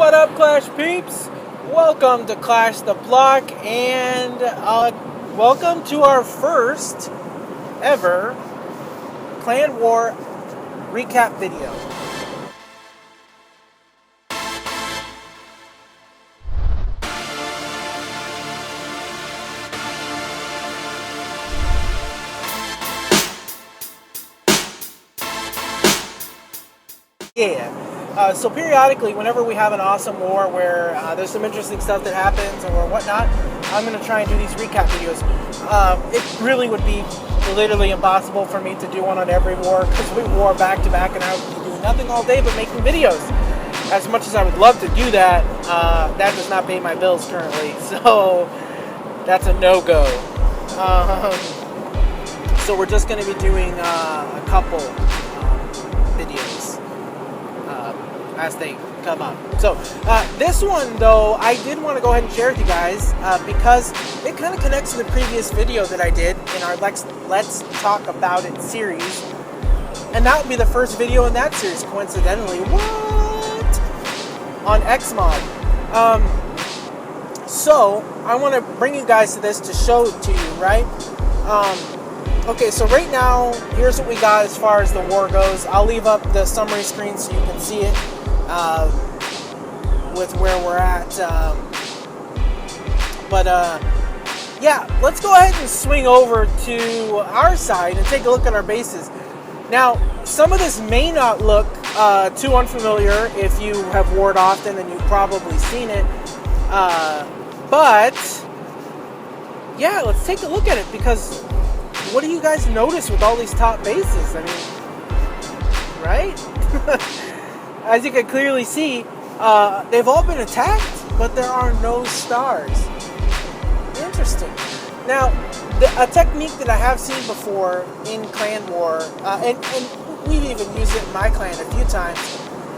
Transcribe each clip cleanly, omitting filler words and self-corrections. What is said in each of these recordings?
What up, Clash peeps? Welcome to Clash the Block, and welcome to our first ever Clan War recap video. So periodically, whenever we have an awesome war where there's some interesting stuff that happens or whatnot, I'm going to try and do these recap videos. It really would be literally impossible for me to do one on every war because we war back to back and I would be doing nothing all day but making videos. As much as I would love to do that, that does not pay my bills currently, so that's a no-go. So we're just going to be doing a couple videos as they come up. So this one though, I did want to go ahead and share with you guys because it kind of connects to the previous video that I did in our Let's Talk About It series, and that would be the first video in that series, coincidentally. What? On Xmod. So I want to bring you guys to this to show it to you, right? Okay, so right now, here's what we got as far as the war goes. I'll leave up the summary screen so you can see it with where we're at. Yeah, let's go ahead and swing over to our side and take a look at our bases. Now, some of this may not look too unfamiliar if you have warred often and you've probably seen it. But, yeah, let's take a look at it because what do you guys notice with all these top bases? I mean, right? As you can clearly see, they've all been attacked, but there are no stars. Interesting. Now, a technique that I have seen before in Clan War, and we've even used it in my clan a few times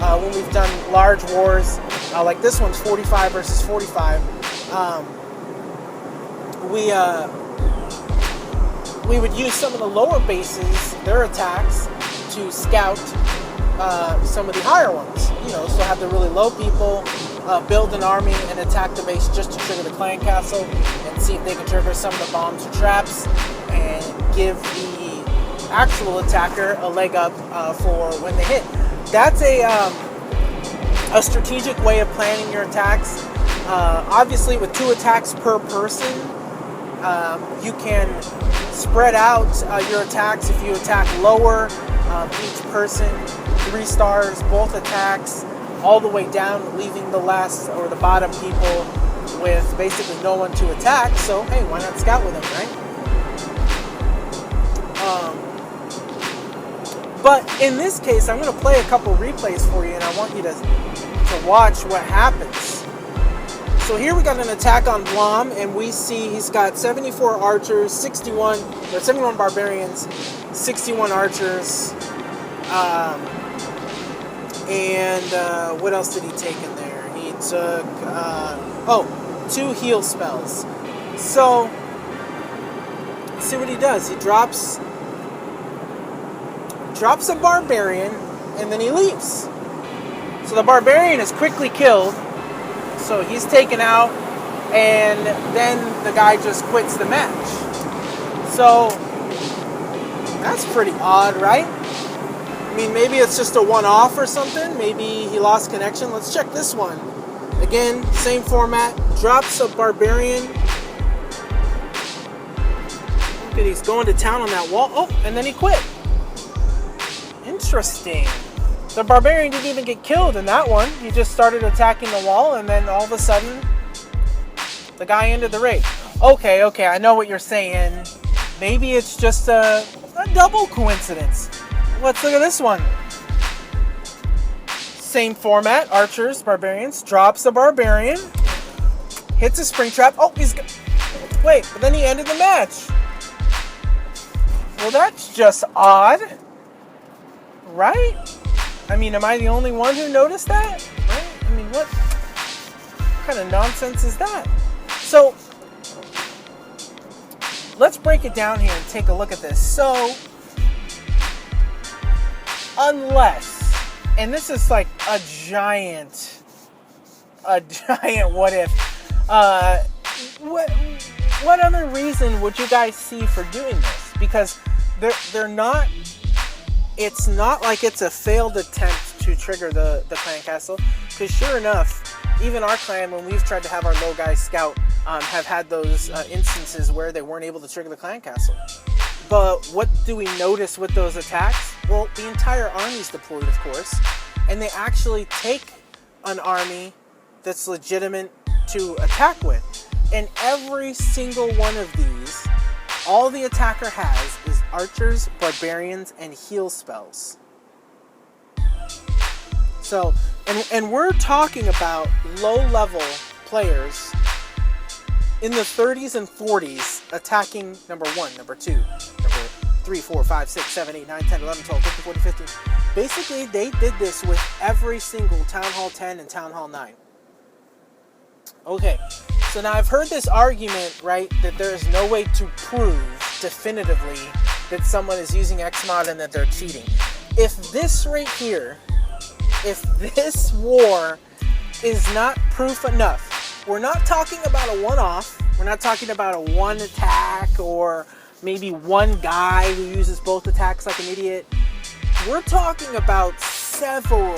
when we've done large wars, like this one's 45 versus 45. We would use some of the lower bases, their attacks, to scout some of the higher ones. You know, so have the really low people build an army and attack the base just to trigger the clan castle and see if they can trigger some of the bombs or traps and give the actual attacker a leg up for when they hit. That's a strategic way of planning your attacks. Obviously, with 2 attacks per person, you can spread out your attacks. If you attack lower, each person 3 stars, both attacks, all the way down, leaving the last or the bottom people with basically no one to attack. So hey, why not scout with them, right? But in this case, I'm going to play a couple replays for you, and I want you to watch what happens. So here we got an attack on Blom, and we see he's got 74 archers, 71 barbarians, 61 archers, and what else did he take in there? He took 2 heal spells. So see what he does. He drops a barbarian, and then he leaves. So the barbarian is quickly killed. So he's taken out, and then the guy just quits the match. So that's pretty odd, right? I mean, maybe it's just a one-off or something. Maybe he lost connection. Let's check this one. Again, same format. Drops a barbarian. Look at, he's going to town on that wall. Oh, and then he quit. Interesting. The barbarian didn't even get killed in that one. He just started attacking the wall, and then all of a sudden, the guy ended the raid. Okay, I know what you're saying. Maybe it's just a double coincidence. Let's look at this one. Same format, archers, barbarians. Drops a barbarian. Hits a spring trap. Oh, wait, but then he ended the match. Well, that's just odd. Right? I mean, am I the only one who noticed that? Right? I mean, what kind of nonsense is that? So, let's break it down here and take a look at this. So, unless, and this is like a giant a giant what if. What other reason would you guys see for doing this? Because they're not. It's not like it's a failed attempt to trigger the clan castle. Because sure enough, even our clan, when we've tried to have our low guys scout, have had those instances where they weren't able to trigger the clan castle. But what do we notice with those attacks? Well, the entire army's deployed, of course, and they actually take an army that's legitimate to attack with. And every single one of these, all the attacker has is archers, barbarians, and heal spells. So, and we're talking about low-level players in the 30s and 40s attacking number 1, number 2, number 3, 4, 5, 6, 7, 8, 9, 10, 11, 12, 13, 14, 15. Basically, they did this with every single Town Hall 10 and Town Hall 9. Okay, so now I've heard this argument, right, that there is no way to prove definitively that someone is using Xmod and that they're cheating. If this right here, if this war is not proof enough, we're not talking about a one-off, we're not talking about a one attack or maybe one guy who uses both attacks like an idiot. We're talking about several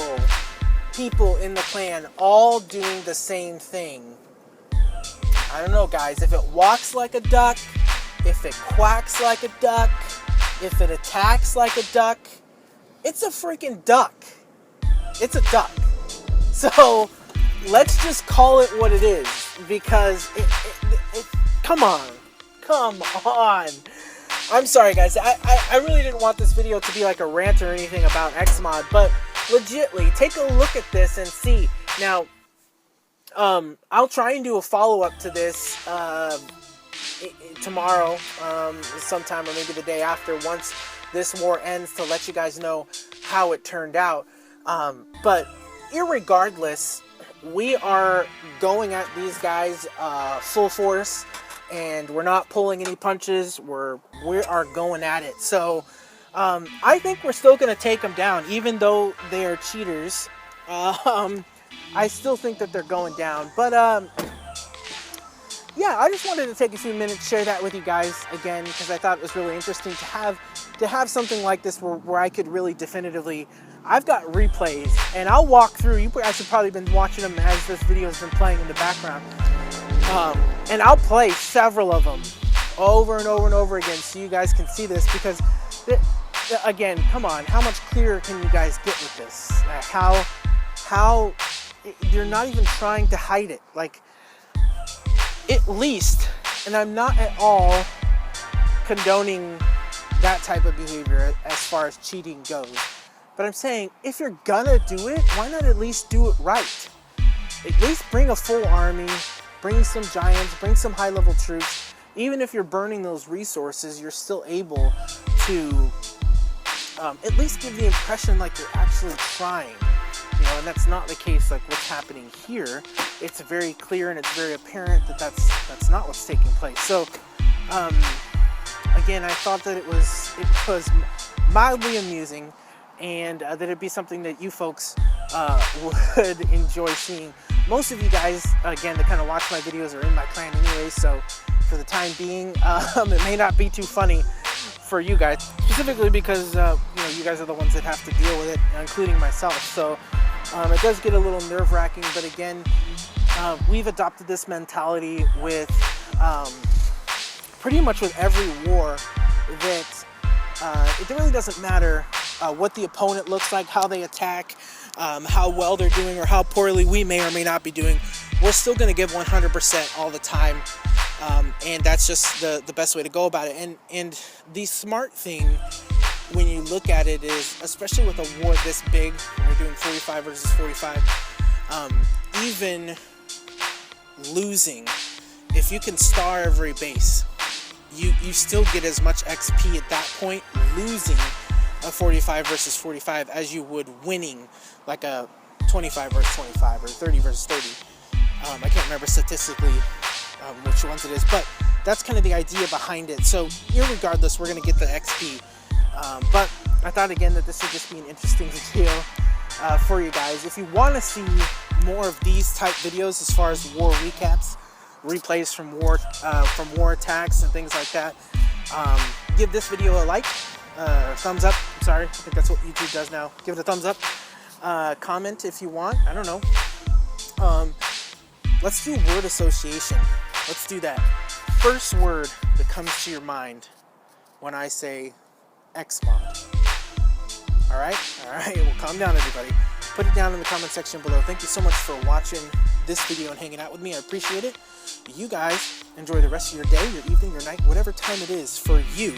people in the clan all doing the same thing. I don't know, guys, if it walks like a duck, if it quacks like a duck, if it attacks like a duck, it's a freaking duck. It's a duck. So let's just call it what it is, because it come on. I'm sorry, guys. I really didn't want this video to be like a rant or anything about Xmod, but legitly, take a look at this and see. Now, I'll try and do a follow-up to this tomorrow, sometime, or maybe the day after, once this war ends, to let you guys know how it turned out. But irregardless, we are going at these guys full force, and we're not pulling any punches. We are going at it. So I think we're still going to take them down, even though they are cheaters. I still think that they're going down. But yeah, I just wanted to take a few minutes, share that with you guys again, because I thought it was really interesting to have something like this where I could really definitively. I've got replays, and I'll walk through. You guys have probably been watching them as this video has been playing in the background. And I'll play several of them over and over and over again, so you guys can see this. Because, again, come on, how much clearer can you guys get with this? How you're not even trying to hide it. Like, at least, and I'm not at all condoning that type of behavior as far as cheating goes. But I'm saying, if you're gonna do it, why not at least do it right? At least bring a full army, bring some giants, bring some high-level troops. Even if you're burning those resources, you're still able to at least give the impression like you're actually trying. You know, and that's not the case like what's happening here. It's very clear and it's very apparent that that's not what's taking place. So, again, I thought that it was mildly amusing, and that it'd be something that you folks would enjoy seeing. Most of you guys, again, that kind of watch my videos are in my clan anyway, so for the time being, it may not be too funny for you guys, specifically because you guys are the ones that have to deal with it, including myself. So it does get a little nerve-wracking, but again, we've adopted this mentality with pretty much with every war, that it really doesn't matter what the opponent looks like, how they attack, how well they're doing, or how poorly we may or may not be doing. We're still going to give 100% all the time, and that's just the best way to go about it. And the smart thing, when you look at it, is, especially with a war this big, when we're doing 45 versus 45, even losing, if you can star every base, you still get as much XP at that point losing a 45 versus 45 as you would winning like a 25 versus 25 or 30 versus 30. I can't remember statistically which ones it is, but that's kind of the idea behind it. So irregardless, we're going to get the XP. But I thought again that this would just be an interesting video for you guys. If you want to see more of these type videos as far as war recaps, replays from war attacks and things like that, give this video a like, thumbs up. I'm sorry, I think that's what YouTube does now. Give it a thumbs up. Comment if you want. I don't know. Let's do word association. Let's do that. First word that comes to your mind when I say XMod. All right. Well, calm down, everybody. Put it down in the comment section below. Thank you so much for watching this video and hanging out with me. I appreciate it. You guys enjoy the rest of your day, your evening, your night, whatever time it is for you,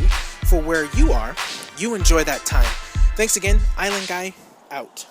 for where you are. You enjoy that time. Thanks again. Island Guy out.